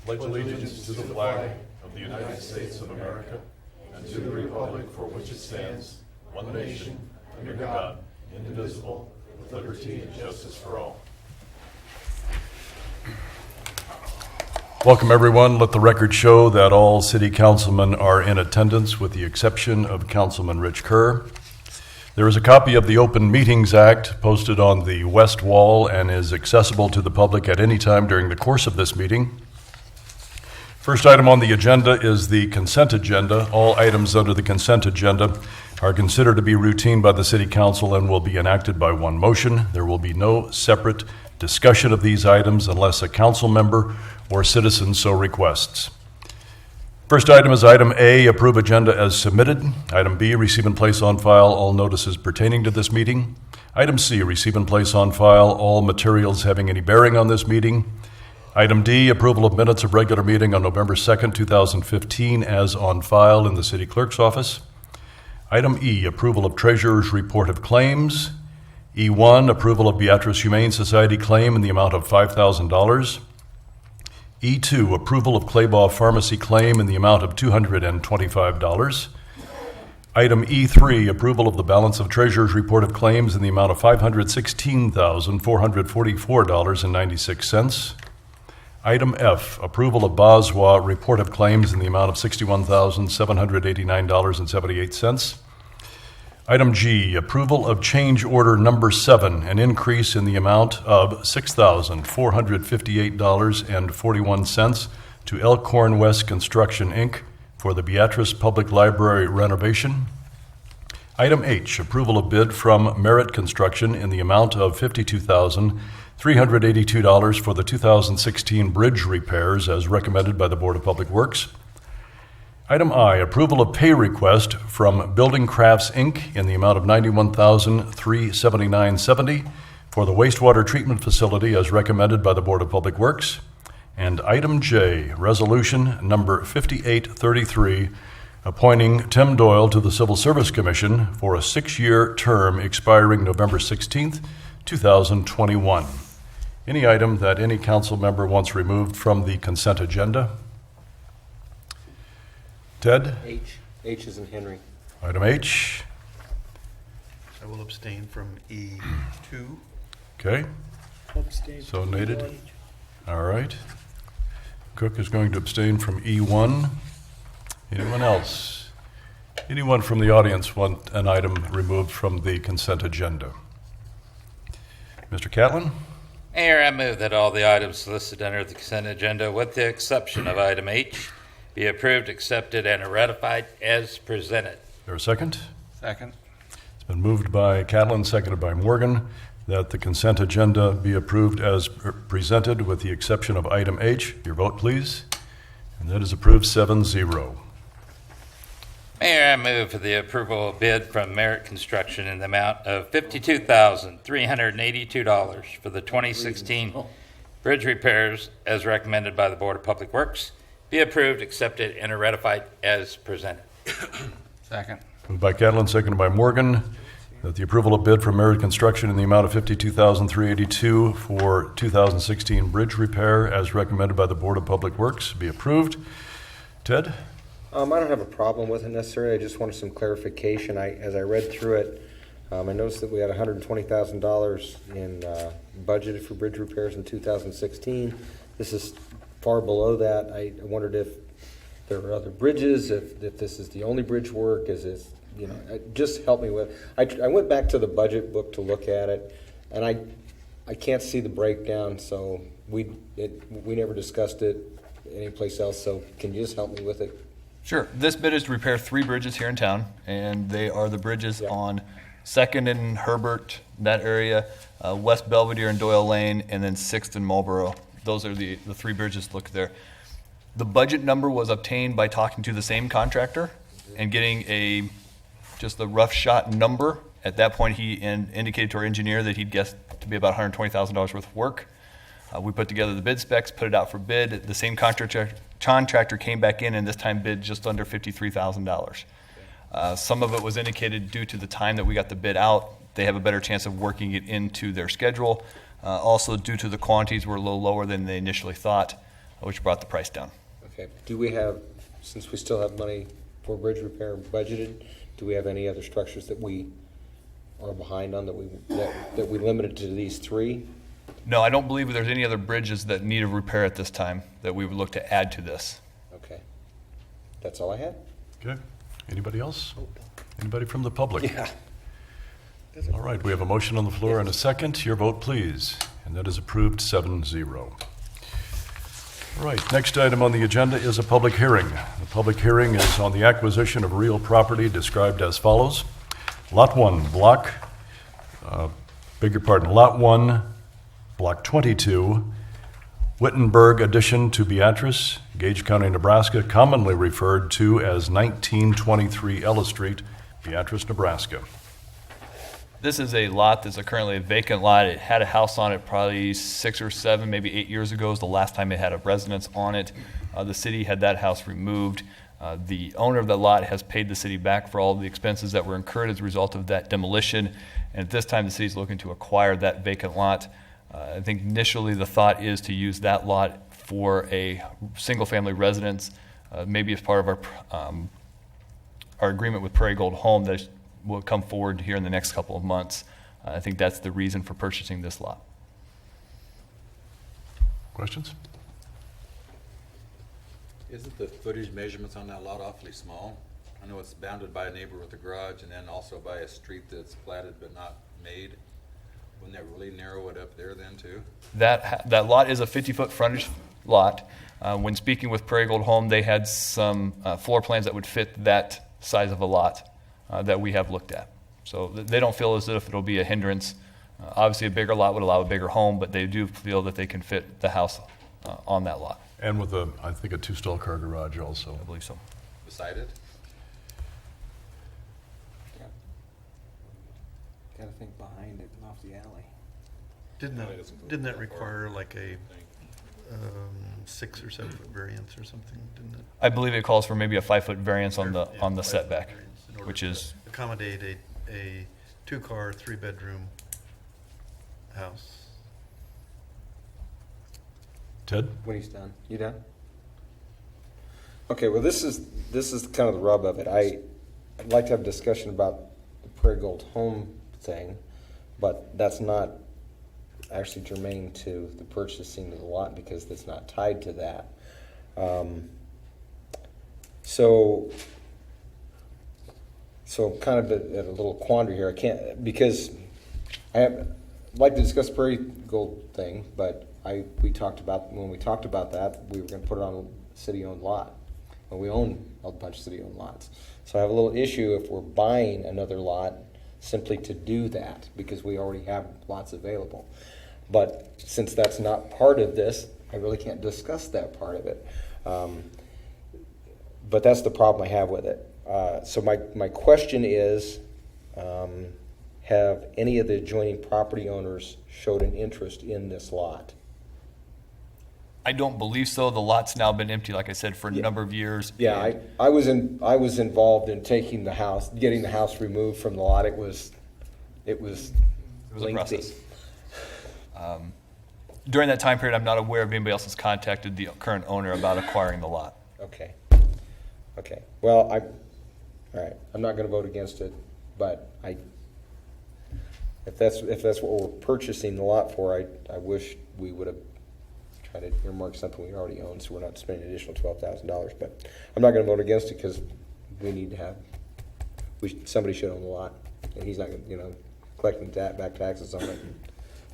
pledge allegiance to the flag of the United States of America and to the republic for which it stands, one nation, under God, indivisible, with liberty and justice for all. Welcome, everyone. Let the record show that all city councilmen are in attendance with the exception of Councilman Rich Kerr. There is a copy of the Open Meetings Act posted on the west wall and is accessible to the public at any time during the course of this meeting. First item on the agenda is the consent agenda. All items under the consent agenda are considered to be routine by the City Council and will be enacted by one motion. There will be no separate discussion of these items unless a council member or citizen so requests. First item is item A, approve agenda as submitted. Item B, receive and place on file all notices pertaining to this meeting. Item C, receive and place on file all materials having any bearing on this meeting. Item D, approval of minutes of regular meeting on November 2nd, 2015 as on file in the city clerk's office. Item E, approval of treasurer's report of claims. E1, approval of Beatrice Humane Society claim in the amount of $5,000. E2, approval of Claybaugh Pharmacy claim in the amount of $225. Item E3, approval of the balance of treasurer's report of claims in the amount of $516,444.96. Item F, approval of Boswa report of claims in the amount of $61,789.78. Item G, approval of change order number 7, an increase in the amount of $6,458.41 to Elkhorn West Construction, Inc. for the Beatrice Public Library renovation. Item H, approval of bid from Merit Construction in the amount of $52,382 for the 2016 bridge repairs as recommended by the Board of Public Works. Item I, approval of pay request from Building Crafts, Inc. in the amount of $91,379.70 for the wastewater treatment facility as recommended by the Board of Public Works. And item J, resolution number 5833, appointing Tim Doyle to the Civil Service Commission for a 6-year term expiring November 16th, 2021. Any item that any council member wants removed from the consent agenda? Ted? H is in Henry. Item H. I will abstain from E2. Okay, Abstain. so noted. All right. Cook is going to abstain from E1. Anyone else? Anyone from the audience want an item removed from the consent agenda? Mr. Catlin? Mayor, I move that all the items listed under the consent agenda, with the exception of item H, be approved, accepted, and ratified as presented. Is there a second? Second. It's been moved by Catlin, seconded by Morgan, that the consent agenda be approved as presented with the exception of item H. Your vote, please. And that is approved 7-0. Mayor, I move for the approval of bid from Merit Construction in the amount of $52,382 for the 2016 bridge repairs as recommended by the Board of Public Works. Be approved, accepted, and ratified as presented. Second. Moved by Catlin, seconded by Morgan, that the approval of bid from Merit Construction in the amount of $52,382 for 2016 bridge repair as recommended by the Board of Public Works be approved. Ted? I don't have a problem with it necessarily. I just wanted some clarification. As I read through it, I noticed that we had $120,000 in budgeted for bridge repairs in 2016. This is far below that. I wondered if there were other bridges, if this is the only bridge work, is this, just help me with. I went back to the budget book to look at it, and I can't see the breakdown, so we never discussed it anyplace else, so can you just help me with it? Sure. This bid is to repair 3 bridges here in town, and they are the bridges on 2nd and Herbert, that area, West Belvedere and Doyle Lane, and then 6th and Marlboro. Those are the 3 bridges. Look there. The budget number was obtained by talking to the same contractor and getting just the rough shot number. At that point, he indicated to our engineer that he'd guessed to be about $120,000 worth of work. We put together the bid specs, put it out for bid. The same contractor came back in and this time bid just under $53,000. Some of it was indicated due to the time that we got the bid out. They have a better chance of working it into their schedule. Also, due to the quantities were a little lower than they initially thought. which brought the price down. Okay, do we have, since we still have money for bridge repair budgeted, do we have any other structures that we are behind on that we limited to these three? No, I don't believe there's any other bridges that need a repair at this time that we would look to add to this. Okay, that's all I had. Okay. Anybody else? Anybody from the public? Yeah. All right, we have a motion on the floor and a second. Your vote, please. And that is approved 7-0. All right, next item on the agenda is a public hearing. The public hearing is on the acquisition of real property described as follows. Lot 1, Lot 1, Block 22, Wittenberg addition to Beatrice, Gage County, Nebraska, commonly referred to as 1923 Ellis Street, Beatrice, Nebraska. This is a lot that's currently a vacant lot. It had a house on it probably 6 or 7, maybe 8 years ago is the last time it had a residence on it. The city had that house removed. The owner of that lot has paid the city back for all of the expenses that were incurred as a result of that demolition. And at this time, the city is looking to acquire that vacant lot. I think initially the thought is to use that lot for a single-family residence, maybe as part of our agreement with Prairie Gold Home that will come forward here in the next couple of months. I think that's the reason for purchasing this lot. Questions? Isn't the footage measurements on that lot awfully small? I know it's bounded by a neighbor with a garage and then also by a street that's platted but not made. Wouldn't that really narrow it up there then too? That lot is a 50-foot frontage lot. When speaking with Prairie Gold Home, they had some floor plans that would fit that size of a lot that we have looked at. So they don't feel as if it'll be a hindrance. Obviously, a bigger lot would allow a bigger home, but they do feel that they can fit the house on that lot. And with I think a 2-stall car garage also. I believe so. Beside it? Gotta think behind it and off the alley. Didn't that require like a 6 or 7 foot variance or something, didn't it? I believe it calls for maybe a 5-foot variance on the Yeah, 5 foot setback, variance in order which to is accommodate a 2-car, 3-bedroom house. Ted? When he's done. You done? Okay, well, this is kind of the rub of it. I'd like to have a discussion about the Prairie Gold Home thing, but that's not actually germane to the purchasing of the lot because it's not tied to that. So I'm kind of at a little quandary here. I can't, because I'd like to discuss Prairie Gold thing, but when we talked about that, we were going to put it on a city-owned lot. Well, we own a bunch of city-owned lots. So I have a little issue if we're buying another lot simply to do that, because we already have lots available. But since that's not part of this, I really can't discuss that part of it. But that's the problem I have with it. So my question is, have any of the adjoining property owners showed an interest in this lot? I don't believe so. The lot's now been empty, like I said, for a number of years. Yeah, and I was involved in getting the house removed from the lot. It was it was a lengthy. process. During that time period, I'm not aware of anybody else has contacted the current owner about acquiring the lot. Okay. Well, all right. I'm not going to vote against it, but if that's what we're purchasing the lot for, I wish we would have tried to earmark something we already own, so we're not spending an additional $12,000. But I'm not going to vote against it because we need to have. Somebody should own the lot, and he's not going to, collecting back taxes on it, and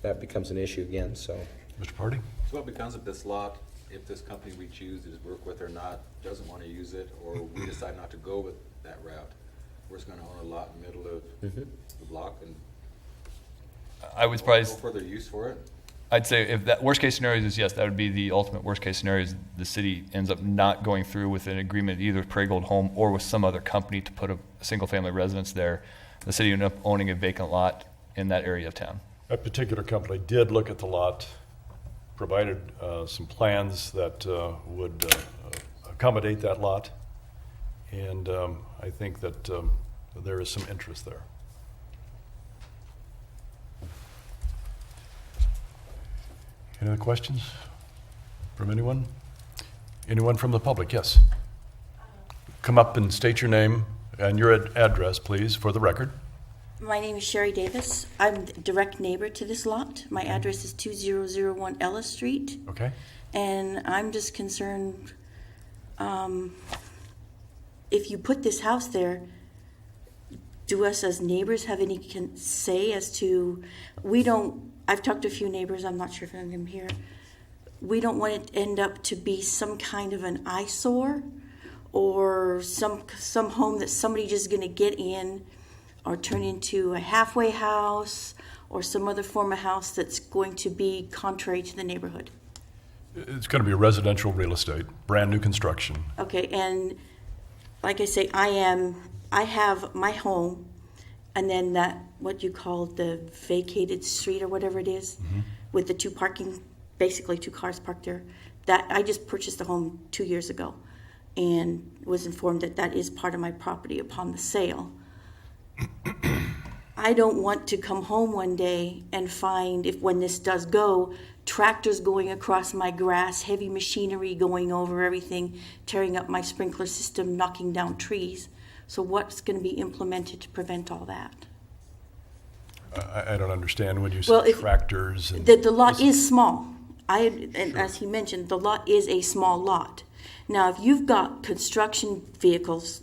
that becomes an issue again. So, Mr. Party? So what becomes of this lot if this company we choose to work with or not doesn't want to use it, or we decide not to go with that route? We're just going to own a lot in the middle of the block and I would no probably, further use for it? I'd say if that worst case scenario is yes, that would be the ultimate worst case scenario is the city ends up not going through with an agreement either with Prairie Gold Home or with some other company to put a single family residence there. The city ended up owning a vacant lot in that area of town. That particular company did look at the lot, provided some plans that would accommodate that lot, and I think that there is some interest there. Any other questions from anyone? Anyone from the public? Yes. Come up and state your name and your address, please, for the record. My name is Sherry Davis. I'm the direct neighbor to this lot. My address is 2001 Ellis Street. Okay. And I'm just concerned, if you put this house there, do us as neighbors have any say as to, I've talked to a few neighbors, I'm not sure if any of them here. We don't want it to end up to be some kind of an eyesore or some home that somebody just gonna get in or turn into a halfway house or some other form of house that's going to be contrary to the neighborhood. It's going to be residential real estate, brand new construction. Okay, and like I say, I have my home and then that, what you call the vacated street or whatever it is, with the basically two cars parked there. That I just purchased the home 2 years ago and was informed that that is part of my property upon the sale. I don't want to come home one day and find, when this does go, tractors going across my grass, heavy machinery going over everything, tearing up my sprinkler system, knocking down trees. So what's going to be implemented to prevent all that? I don't understand when you Well, say if- tractors. And The lot is small. And as he mentioned, the lot is a small lot. Now, if you've got construction vehicles,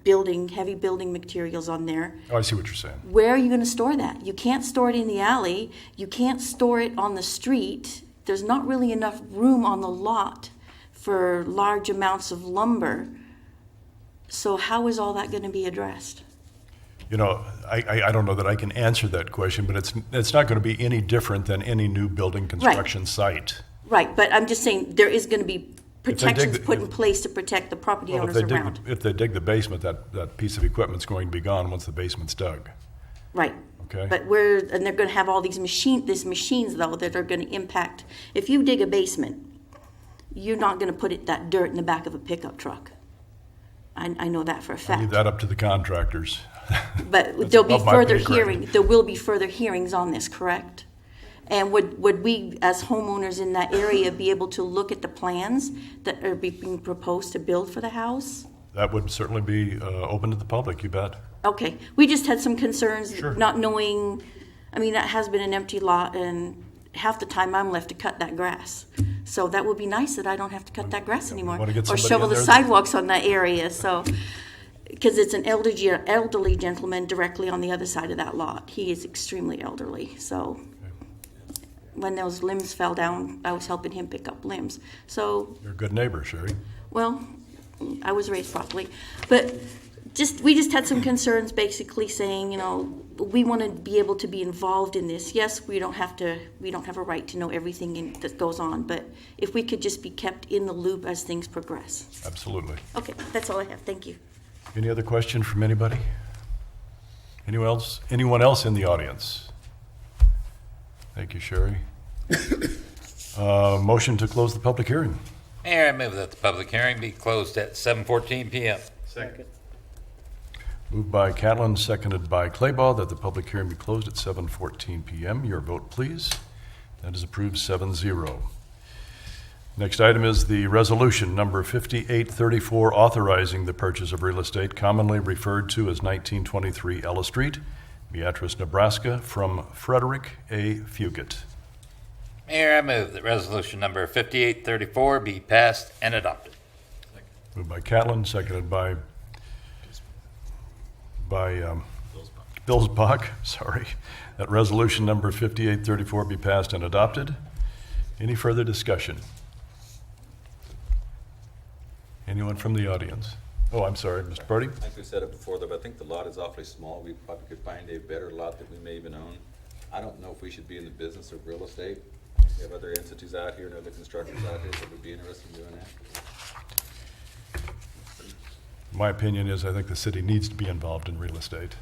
heavy building materials on there, Oh, I see what you're saying. where are you going to store that? You can't store it in the alley. You can't store it on the street. There's not really enough room on the lot for large amounts of lumber. So how is all that going to be addressed? You know, I don't know that I can answer that question, but it's not going to be any different than any new building construction site. Right, but I'm just saying there is going to be they dig protections the- put in place to protect the property Well, owners around. if they dig the basement, that piece of equipment's going to be gone once the basement's dug. Right. Okay. But and they're going to have all these machines though that are going to impact. If you dig a basement, you're not going to put that dirt in the back of a pickup truck. I know that for a Leave fact. that up to the contractors. But That's there'll be above my further pay grade. there will be further hearings on this, correct? And would we, as homeowners in that area, be able to look at the plans that are being proposed to build for the house? That would certainly be open to the public, you bet. Okay, we just had some concerns, Sure. not knowing, I mean, that has been an empty lot, and half the time I'm left to cut that grass. So that would be nice that I don't have to cut that grass anymore. wanna get Or somebody shovel in the there sidewalks on that area, so, because it's an elderly gentleman directly on the other side of that lot. He is extremely elderly, so when those limbs fell down, I was helping him pick up limbs. So You're a good neighbor, Sherry. well, I was raised properly, but we just had some concerns, basically saying, we want to be able to be involved in this. Yes, we don't have a right to know everything that goes on, but if we could just be kept in the loop as things progress. Absolutely. Okay, that's all I have. Thank you. Any other question from anybody? Anyone else in the audience? Thank you, Sherry. Motion to close the public hearing. Mayor, I move that the public hearing be closed at 7:14 PM. Moved by Catlin, seconded by Claybaugh, that the public hearing be closed at 7:14 PM. Your vote, please. That is approved 7-0. Next item is the resolution number 5834, authorizing the purchase of real estate commonly referred to as 1923 Ellis Street, Beatrice, Nebraska, from Frederick A. Fugit. Mayor, I move that resolution number 5834 be passed and adopted. Moved by Catlin, seconded by Billsbach, sorry. That resolution number 5834 be passed and adopted. Any further discussion? Anyone from the audience? Oh, I'm sorry, Mr. Purdy? I think we said it before, though, but I think the lot is awfully small. We probably could find a better lot that we may even own. I don't know if we should be in the business of real estate. We have other entities out here and other constructors out here that would be interested in doing that. My opinion is I think the city needs to be involved in real estate.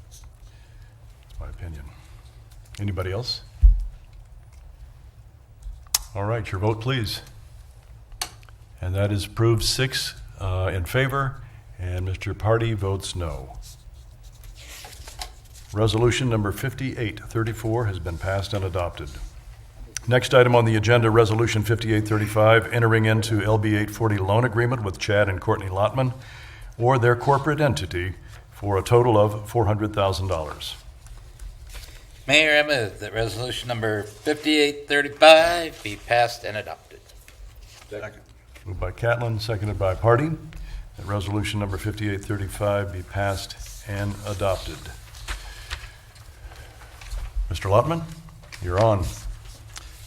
That's my opinion. Anybody else? All right, your vote, please. And that is approved 6 in favor, and Mr. Party votes no. Resolution number 5834 has been passed and adopted. Next item on the agenda, Resolution 5835, entering into LB 840 loan agreement with Chad and Courtney Lotman or their corporate entity for a total of $400,000. Mayor, I move that resolution number 5835 be passed and adopted. Second. Moved by Catlin, seconded by Party, that resolution number 5835 be passed and adopted. Mr. Lotman, you're on.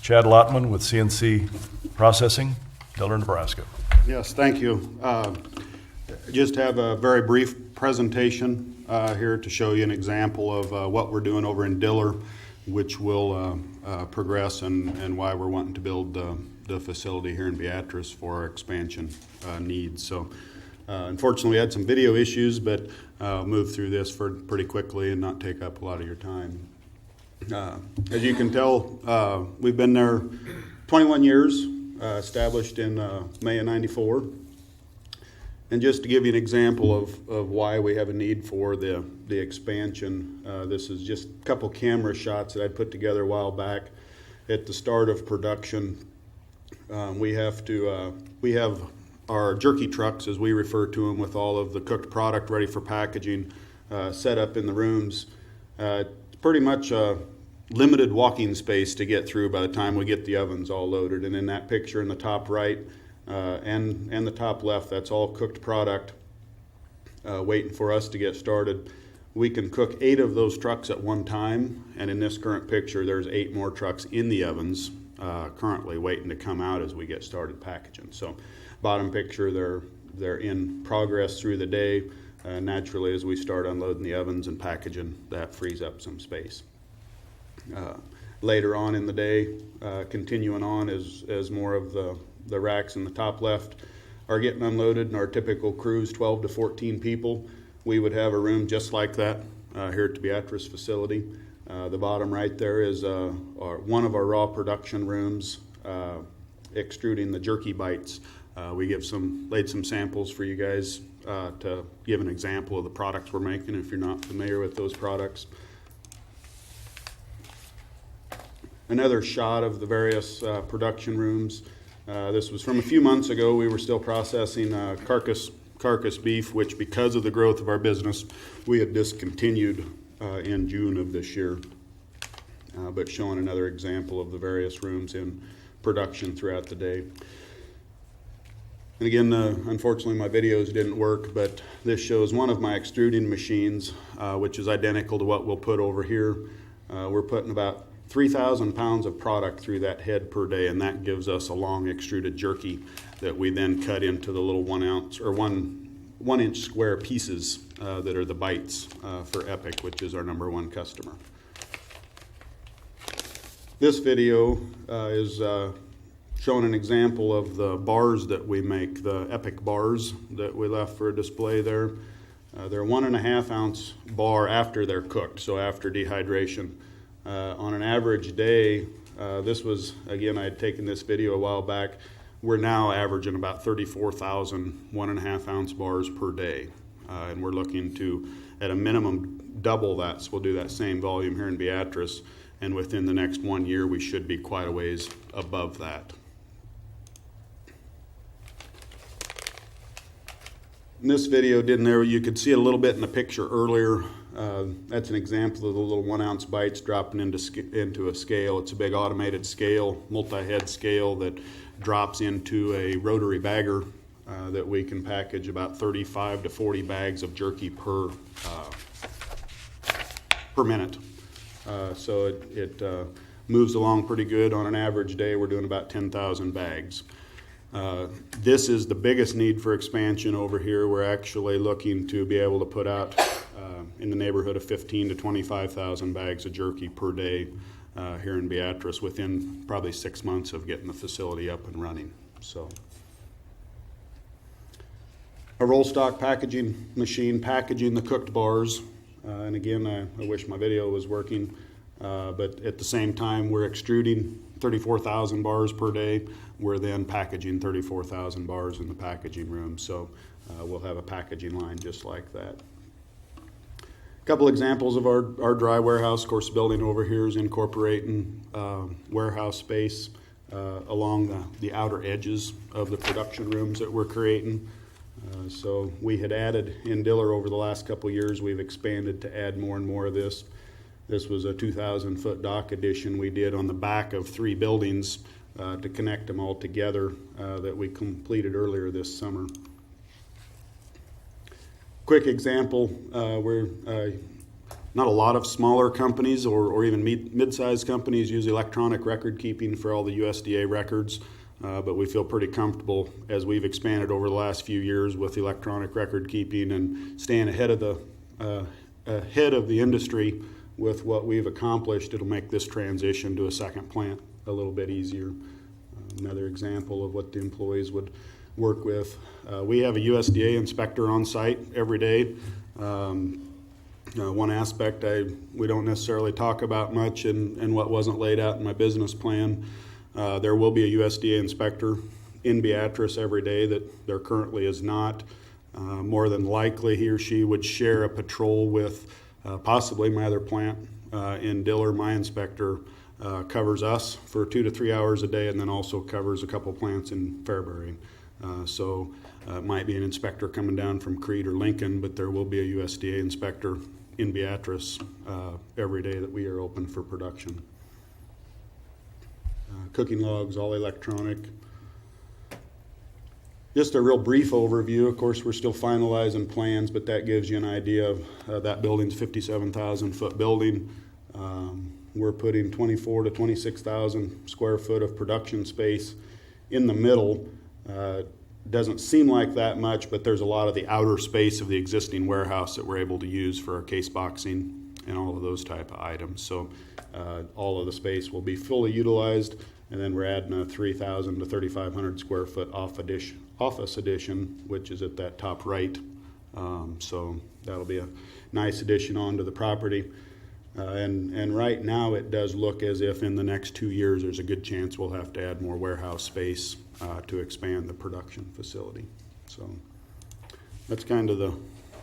Chad Lotman with CNC Processing, Diller, Nebraska. Yes, thank you. Just have a very brief presentation here to show you an example of what we're doing over in Diller, which will progress and why we're wanting to build the facility here in Beatrice for our expansion needs. So unfortunately, we had some video issues, but I'll move through this pretty quickly and not take up a lot of your time. As you can tell, we've been there 21 years, established in May of '94. And just to give you an example of why we have a need for the expansion, this is just a couple camera shots that I put together a while back. At the start of production, we have our jerky trucks, as we refer to them, with all of the cooked product ready for packaging, set up in the rooms. Pretty much limited walking space to get through by the time we get the ovens all loaded. And in that picture in the top right and the top left, that's all cooked product waiting for us to get started. We can cook 8 of those trucks at one time, and in this current picture there's 8 more trucks in the ovens currently waiting to come out as we get started packaging. So bottom picture, they're in progress through the day. Naturally, as we start unloading the ovens and packaging, that frees up some space. Later on in the day, continuing on as more of the racks in the top left are getting unloaded, and our typical crew's 12 to 14 people. We would have a room just like that here at the Beatrice facility. The bottom right there is one of our raw production rooms, extruding the jerky bites. We laid some samples for you guys to give an example of the products we're making if you're not familiar with those products. Another shot of the various production rooms. This was from a few months ago. We were still processing carcass beef, which because of the growth of our business, we had discontinued in June of this year. But showing another example of the various rooms in production throughout the day. And again, unfortunately my videos didn't work, but this shows one of my extruding machines, which is identical to what we'll put over here. We're putting about 3,000 pounds of product through that head per day, and that gives us a long extruded jerky that we then cut into the little 1 ounce or one inch square pieces that are the bites for Epic, which is our #1 customer. This video is showing an example of the bars that we make, the Epic bars that we left for a display there. They're a 1.5 ounce bar after they're cooked, so after dehydration. On an average day, this was, again, I had taken this video a while back, we're now averaging about 34,000 1.5 ounce bars per day. And we're looking to, at a minimum, double that, so we'll do that same volume here in Beatrice, and within the next 1 year, we should be quite a ways above that. In this video, you could see it a little bit in the picture earlier. That's an example of the little 1 ounce bites dropping into a scale. It's a big automated scale, multi-head scale that drops into a rotary bagger that we can package about 35 to 40 bags of jerky per minute. So it moves along pretty good. On an average day, we're doing about 10,000 bags. This is the biggest need for expansion over here. We're actually looking to be able to put out in the neighborhood of 15 to 25,000 bags of jerky per day here in Beatrice within probably 6 months of getting the facility up and running. So, a roll stock packaging machine packaging the cooked bars. And again, I wish my video was working, but at the same time, we're extruding 34,000 bars per day. We're then packaging 34,000 bars in the packaging room. So we'll have a packaging line just like that. Couple examples of our dry warehouse. Of course, the building over here is incorporating warehouse space along the outer edges of the production rooms that we're creating. So we had added in Diller over the last couple of years. We've expanded to add more and more of this. This was a 2,000-foot dock addition we did on the back of 3 buildings to connect them all together that we completed earlier this summer. Quick example, where not a lot of smaller companies or even mid-sized companies use electronic record keeping for all the USDA records, but we feel pretty comfortable as we've expanded over the last few years with electronic record keeping and staying ahead of the industry with what we've accomplished. It'll make this transition to a second plant a little bit easier. Another example of what the employees would work with. We have a USDA inspector on site every day. One aspect we don't necessarily talk about much and what wasn't laid out in my business plan. There will be a USDA inspector in Beatrice every day that there currently is not. More than likely he or she would share a patrol with possibly my other plant in Diller. My inspector covers us for 2 to 3 hours a day and then also covers a couple plants in Fairbury. So it might be an inspector coming down from Creed or Lincoln, but there will be a USDA inspector in Beatrice every day that we are open for production. Cooking logs, all electronic. Just a real brief overview. Of course, we're still finalizing plans, but that gives you an idea of that building's 57,000-foot building. We're putting 24 to 26,000 square foot of production space in the middle. Doesn't seem like that much, but there's a lot of the outer space of the existing warehouse that we're able to use for our case boxing and all of those type of items. So all of the space will be fully utilized, and then we're adding a 3,000 to 3,500 square foot office addition, which is at that top right. So that'll be a nice addition onto the property. And right now it does look as if in the next 2 years there's a good chance we'll have to add more warehouse space to expand the production facility. So that's kind of the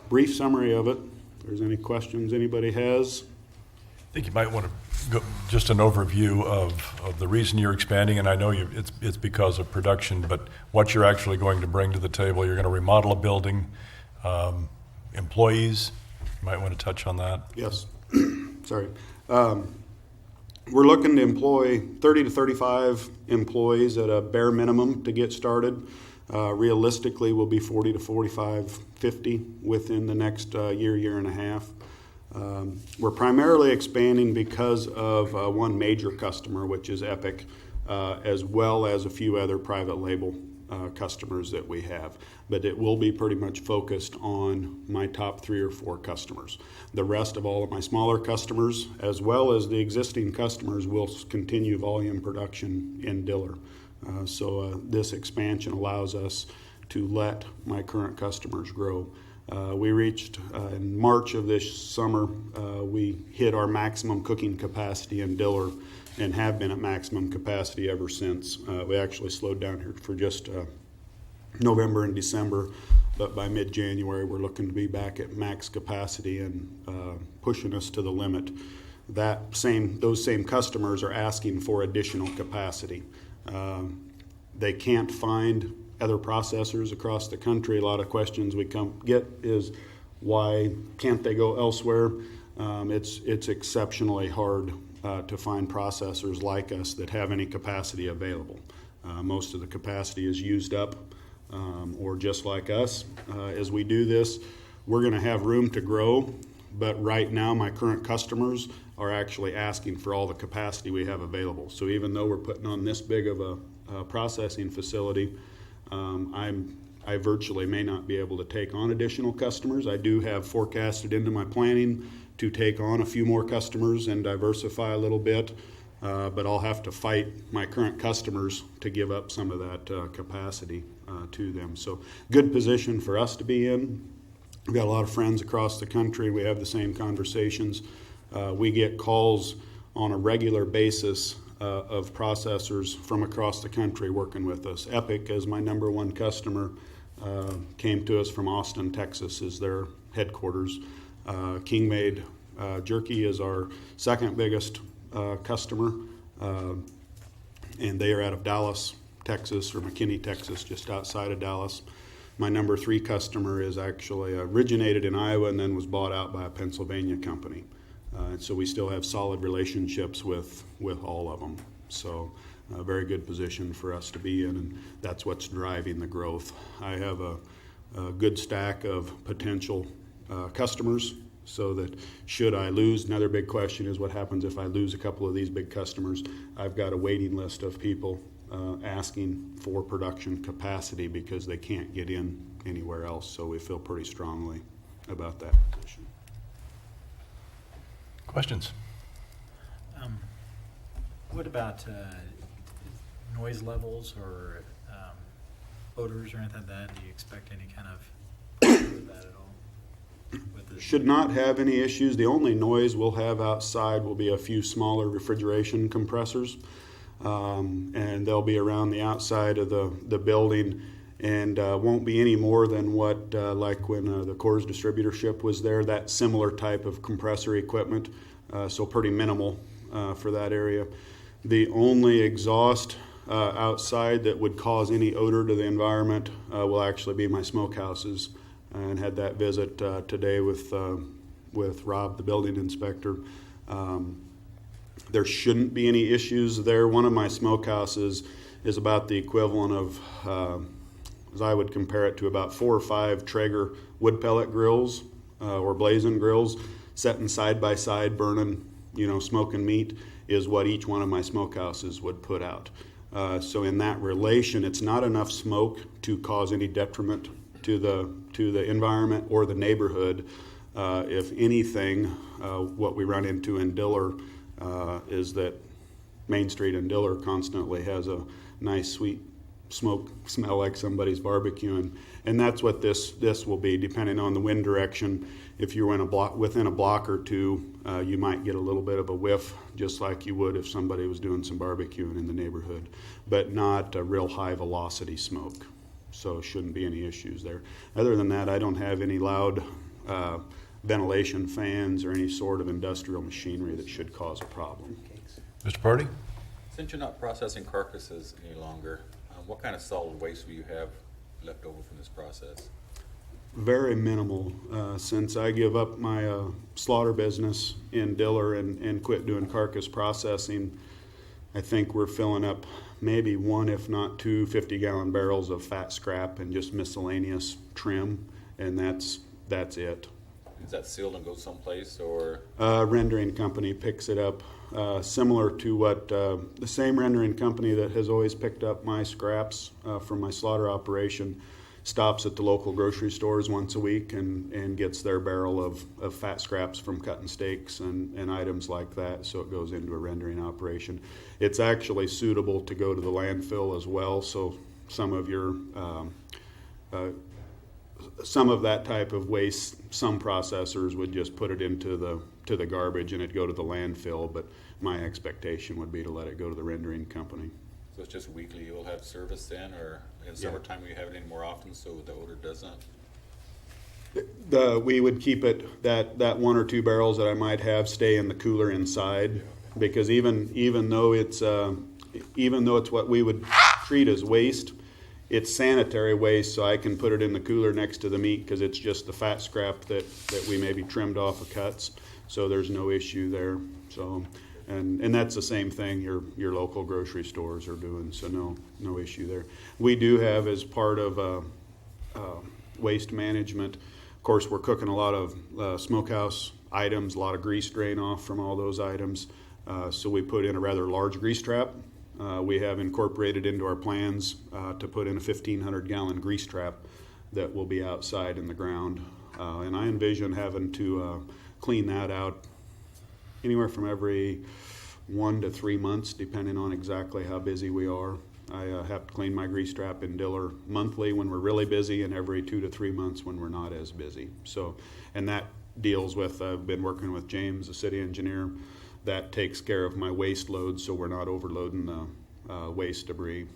brief summary of it. If there's any questions anybody has. I think you might want to go just an overview of the reason you're expanding, and I know it's because of production, but what you're actually going to bring to the table. You're going to remodel a building, employees. You might want to touch on that. Yes. Sorry. We're looking to employ 30 to 35 employees at a bare minimum to get started. Realistically, we'll be 40 to 45, 50 within the next year and a half. We're primarily expanding because of one major customer, which is Epic, as well as a few other private label customers that we have. But it will be pretty much focused on my top 3 or 4 customers. The rest of all of my smaller customers, as well as the existing customers, will continue volume production in Diller. So this expansion allows us to let my current customers grow. We reached, in March of this summer, we hit our maximum cooking capacity in Diller and have been at maximum capacity ever since. We actually slowed down here for just November and December, but by mid-January we're looking to be back at max capacity and pushing us to the limit. Those same customers are asking for additional capacity. They can't find other processors across the country. A lot of questions we get is why can't they go elsewhere? It's exceptionally hard to find processors like us that have any capacity available. Most of the capacity is used up, or just like us. As we do this, we're going to have room to grow, but right now my current customers are actually asking for all the capacity we have available. So even though we're putting on this big of a processing facility, I virtually may not be able to take on additional customers. I do have forecasted into my planning to take on a few more customers and diversify a little bit, but I'll have to fight my current customers to give up some of that capacity to them. So good position for us to be in. We've got a lot of friends across the country. We have the same conversations. We get calls on a regular basis of processors from across the country working with us. Epic, as my number 1 customer, came to us from Austin, Texas, is their headquarters. King Made Jerky is our second biggest customer, and they are out of Dallas, Texas, or McKinney, Texas, just outside of Dallas. My number 3 customer is actually originated in Iowa and then was bought out by a Pennsylvania company. And so we still have solid relationships with all of them. So a very good position for us to be in, and that's what's driving the growth. I have a good stack of potential customers, so that should I lose, another big question is what happens if I lose a couple of these big customers. I've got a waiting list of people asking for production capacity because they can't get in anywhere else, so we feel pretty strongly about that position. Questions? What about noise levels or odors or anything like that? Do you expect any kind of with that at all? With the Should not have any issues. The only noise we'll have outside will be a few smaller refrigeration compressors, and they'll be around the outside of the building, and won't be any more than what like when the Coors distributorship was there, that similar type of compressor equipment, so pretty minimal for that area. The only exhaust outside that would cause any odor to the environment will actually be my smokehouses, and had that visit today with Rob, the building inspector. There shouldn't be any issues there. One of my smokehouses is about the equivalent of, as I would compare it to, about 4 or 5 Traeger wood pellet grills or blazing grills, setting side by side, burning, smoking meat, is what each one of my smokehouses would put out. So in that relation, it's not enough smoke to cause any detriment to the environment or the neighborhood. If anything, what we run into in Diller is that Main Street in Diller constantly has a nice sweet smoke smell like somebody's barbecuing, and that's what this will be. Depending on the wind direction, if you're within a block or two, you might get a little bit of a whiff, just like you would if somebody was doing some barbecuing in the neighborhood, but not a real high velocity smoke. So shouldn't be any issues there. Other than that, I don't have any loud ventilation fans or any sort of industrial machinery that should cause a problem. Mr. Party? Since you're not processing carcasses any longer, what kind of solid waste will you have left over from this process? Very minimal. Since I give up my slaughter business in Diller and quit doing carcass processing, I think we're filling up maybe 1, if not 2, 50-gallon barrels of fat scrap and just miscellaneous trim, and that's it. Is that sealed and goes someplace, or? Rendering company picks it up, similar to what the same rendering company that has always picked up my scraps from my slaughter operation stops at the local grocery stores once a week and gets their barrel of fat scraps from cutting steaks and items like that, so it goes into a rendering operation. It's actually suitable to go to the landfill as well, so some of your some of that type of waste, some processors would just put it into the garbage and it'd go to the landfill, but my expectation would be to let it go to the rendering company. So it's just weekly you'll have service then, or in summertime you have it in more often so the odor doesn't? We would keep it, that 1 or 2 barrels that I might have stay in the cooler inside, because even though it's what we would treat as waste, it's sanitary waste, so I can put it in the cooler next to the meat because it's just the fat scrap that we maybe trimmed off of cuts, so there's no issue there. So, and that's the same thing your local grocery stores are doing, so no issue there. We do have, as part of waste management, of course, we're cooking a lot of smokehouse items, a lot of grease drain off from all those items, so we put in a rather large grease trap. We have incorporated into our plans to put in a 1,500-gallon grease trap that will be outside in the ground. And I envision having to clean that out anywhere from every 1 to 3 months, depending on exactly how busy we are. I have to clean my grease trap in Diller monthly when we're really busy, and every 2 to 3 months when we're not as busy. So, and that deals with, I've been working with James, the city engineer. That takes care of my waste load, so we're not overloading the waste debris.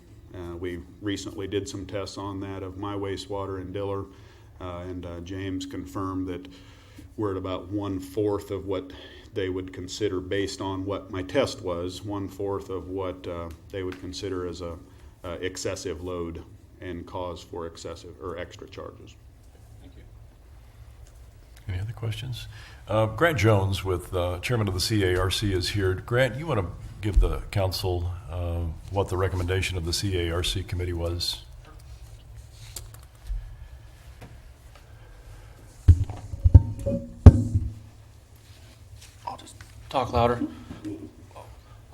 We recently did some tests on that of my wastewater in Diller, and James confirmed that we're at about 1/4 of what they would consider, based on what my test was, 1/4 of what they would consider as a excessive load and cause for excessive or extra charges. Thank you. Any other questions? Grant Jones, with Chairman of the CARC, is here. Grant, you want to give the council what the recommendation of the CARC committee was? I'll just talk louder.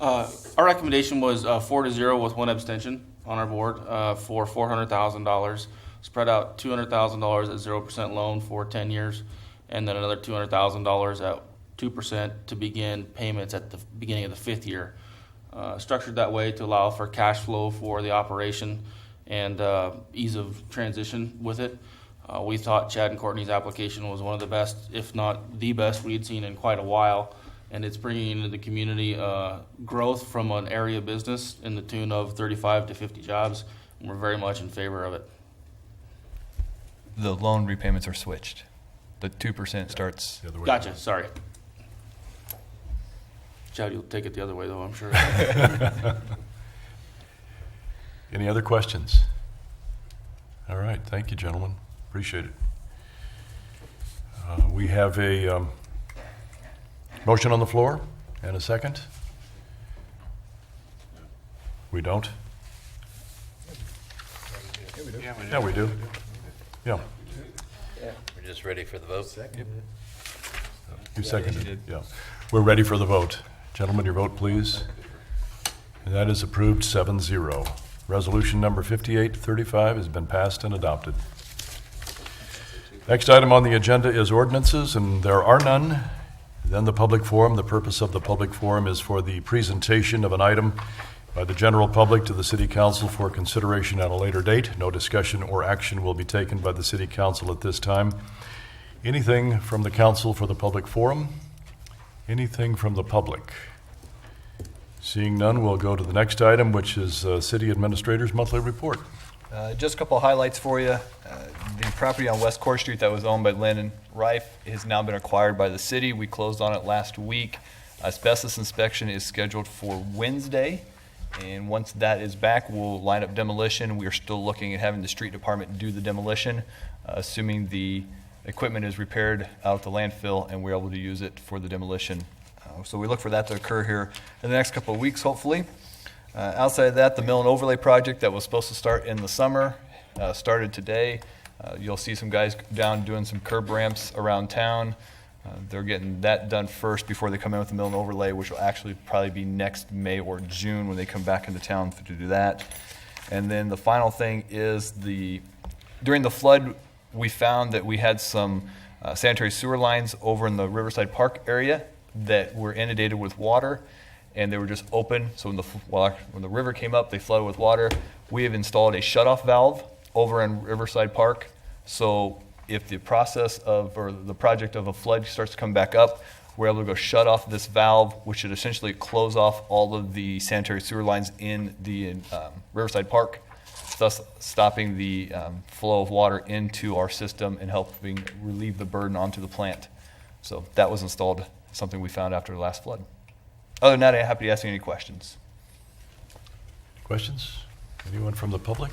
Our recommendation was 4-0 with one abstention on our board for $400,000, spread out $200,000 at 0% loan for 10 years, and then another $200,000 at 2% to begin payments at the beginning of the 5th year. Structured that way to allow for cash flow for the operation and ease of transition with it. We thought Chad and Courtney's application was one of the best, if not the best, we'd seen in quite a while. And it's bringing into the community growth from an area business in the tune of 35 to 50 jobs. And we're very much in favor of it. The loan repayments are switched. The 2% starts. The other way Gotcha, around. sorry. Chad, you'll take it the other way though, I'm sure. Any other questions? All right, thank you, gentlemen. Appreciate it. We have a motion on the floor and a second. We don't? Yeah, we do. Yeah, We're just ready for the vote. you seconded it. Yeah. We're ready for the vote. Gentlemen, your vote, please. And that is approved 7-0. Resolution number 5835 has been passed and adopted. Next item on the agenda is ordinances, and there are none. Then the public forum. The purpose of the public forum is for the presentation of an item by the general public to the City Council for consideration at a later date. No discussion or action will be taken by the City Council at this time. Anything from the council for the public forum? Anything from the public? Seeing none, we'll go to the next item, which is City Administrator's Monthly Report. Just a couple of highlights for you. The property on West Court Street that was owned by Landon Rife has now been acquired by the city. We closed on it last week. Asbestos inspection is scheduled for Wednesday, and once that is back, we'll line up demolition. We are still looking at having the street department do the demolition, assuming the equipment is repaired out at the landfill and we're able to use it for the demolition. So we look for that to occur here in the next couple of weeks, hopefully. Outside of that, the mill and overlay project that was supposed to start in the summer started today. You'll see some guys down doing some curb ramps around town. They're getting that done first before they come in with the mill and overlay, which will actually probably be next May or June when they come back into town to do that. And then the final thing is during the flood, we found that we had some sanitary sewer lines over in the Riverside Park area that were inundated with water, and they were just open. So when the river came up, they flooded with water. We have installed a shutoff valve over in Riverside Park. So if the project of a flood starts to come back up, we're able to go shut off this valve, which should essentially close off all of the sanitary sewer lines in the Riverside Park, thus stopping the flow of water into our system and helping relieve the burden onto the plant. So that was installed, something we found after the last flood. Other than that, I'm happy to answer any questions. Questions? Anyone from the public?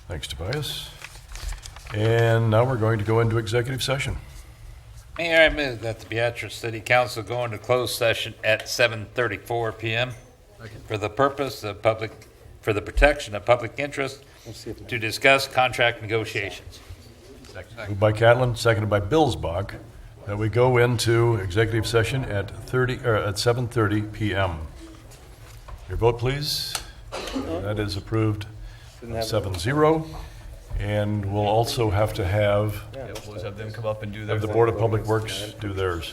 Thanks, Tobias. And now we're going to go into executive session. Mayor, I move that the Beatrice City Council go into closed session at 7:34 p.m. for the purpose of for the protection of public interest to discuss contract negotiations. Moved by Catlin, seconded by Billsbach, that we go into executive session at 7:30 p.m. Your vote, please. That is approved 7-0. And we'll also have to have We'll just have them come up and do the Board of Public Works do theirs.